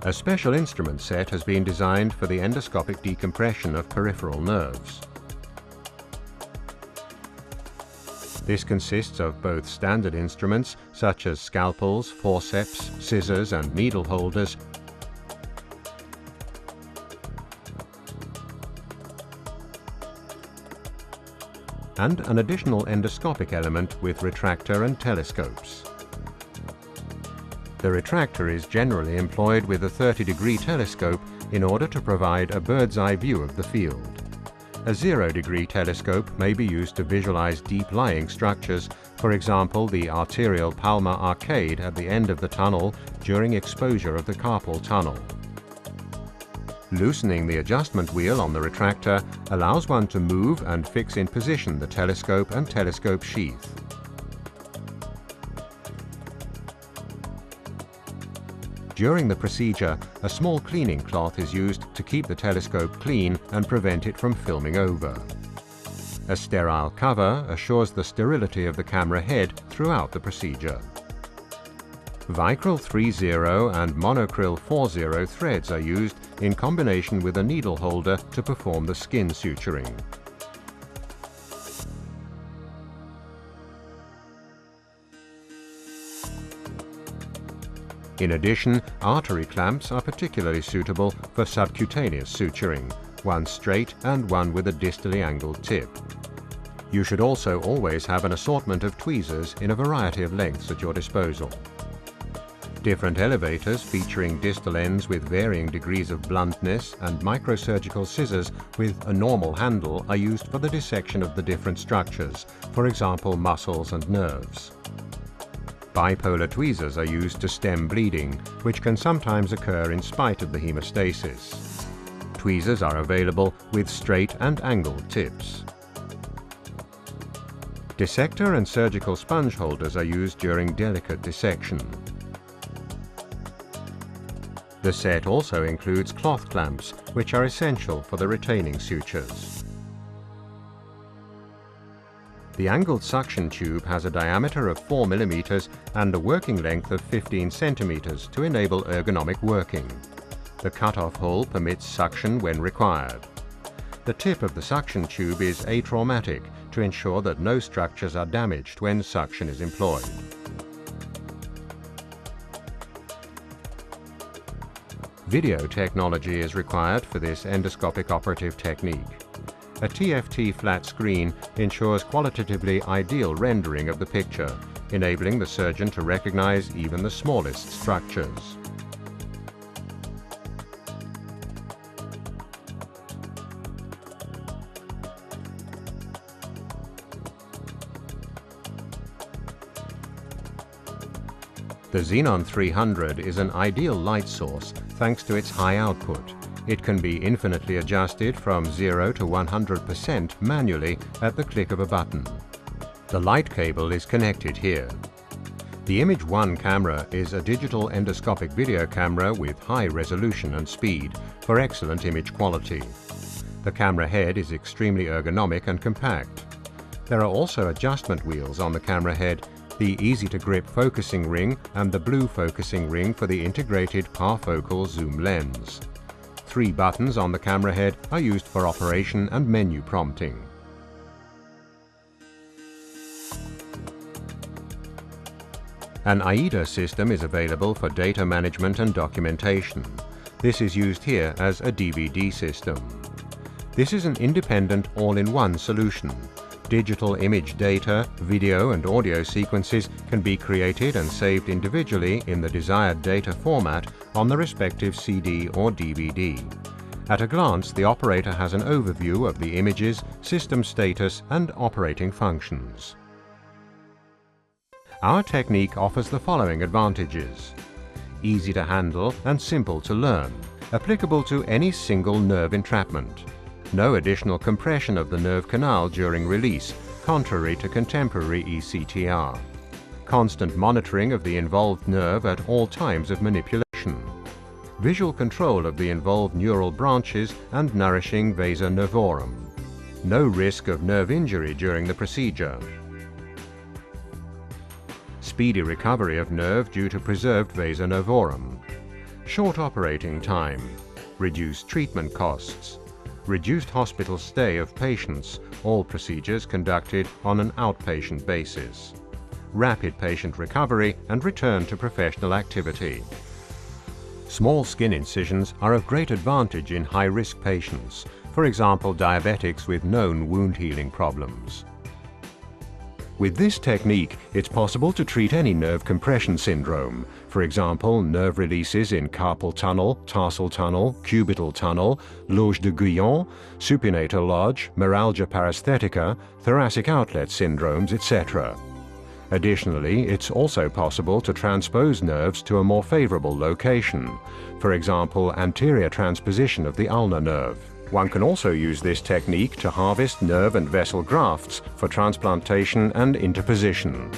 A special instrument set has been designed for the endoscopic decompression of peripheral nerves. This consists of both standard instruments such as scalpels, forceps, scissors and needle holders, and an additional endoscopic element with retractor and telescopes. The retractor is generally employed with a 30-degree telescope in order to provide a bird's-eye view of the field. A 0-degree telescope may be used to visualize deep-lying structures, for example the arterial palmar arcade at the end of the tunnel during exposure of the carpal tunnel. Loosening the adjustment wheel on the retractor allows one to move and fix in position the telescope and telescope sheath. During the procedure, a small cleaning cloth is used to keep the telescope clean and prevent it from filming over. A sterile cover assures the sterility of the camera head throughout the procedure. Vicryl 3.0 and monocryl 4.0 threads are used in combination with a needle holder to perform the skin suturing. In addition, artery clamps are particularly suitable for subcutaneous suturing, one straight and one with a distally angled tip. You should also always have an assortment of tweezers in a variety of lengths at your disposal. Different elevators featuring distal ends with varying degrees of bluntness and microsurgical scissors with a normal handle are used for the dissection of the different structures, for example muscles and nerves. Bipolar tweezers are used to stem bleeding, which can sometimes occur in spite of the hemostasis. Tweezers are available with straight and angled tips. Dissector and surgical sponge holders are used during delicate dissection. The set also includes cloth clamps, which are essential for the retaining sutures. The angled suction tube has a diameter of 4 mm and a working length of 15 cm to enable ergonomic working. The cut-off hole permits suction when required. The tip of the suction tube is atraumatic to ensure that no structures are damaged when suction is employed. Video technology is required for this endoscopic operative technique. A TFT flat screen ensures qualitatively ideal rendering of the picture, enabling the surgeon to recognize even the smallest structures. The Xenon 300 is an ideal light source thanks to its high output. It can be infinitely adjusted from 0 to 100% manually at the click of a button. The light cable is connected here. The Image 1 camera is a digital endoscopic video camera with high resolution and speed for excellent image quality. The camera head is extremely ergonomic and compact. There are also adjustment wheels on the camera head, the easy-to-grip focusing ring and the blue focusing ring for the integrated parfocal zoom lens. 3 buttons on the camera head are used for operation and menu prompting. An AIDA system is available for data management and documentation. This is used here as a DVD system. This is an independent all-in-one solution. Digital image data, video and audio sequences can be created and saved individually in the desired data format on the respective CD or DVD. At a glance, the operator has an overview of the images, system status and operating functions. Our technique offers the following advantages: easy to handle and simple to learn, applicable to any single nerve entrapment. No additional compression of the nerve canal during release, contrary to contemporary ECTR. Constant monitoring of the involved nerve at all times of manipulation. Visual control of the involved neural branches and nourishing vasa nervorum. No risk of nerve injury during the procedure. Speedy recovery of nerve due to preserved vasa nervorum. Short operating time, reduced treatment costs, reduced hospital stay of patients, all procedures conducted on an outpatient basis, rapid patient recovery and return to professional activity. Small skin incisions are of great advantage in high-risk patients, for example diabetics with known wound healing problems. With this technique, it's possible to treat any nerve compression syndrome, for example nerve releases in carpal tunnel, tarsal tunnel, cubital tunnel, loge de Guyon, supinator lodge, meralgia paresthetica, thoracic outlet syndromes, etc. Additionally, it's also possible to transpose nerves to a more favorable location, for example anterior transposition of the ulnar nerve. One can also use this technique to harvest nerve and vessel grafts for transplantation and interposition.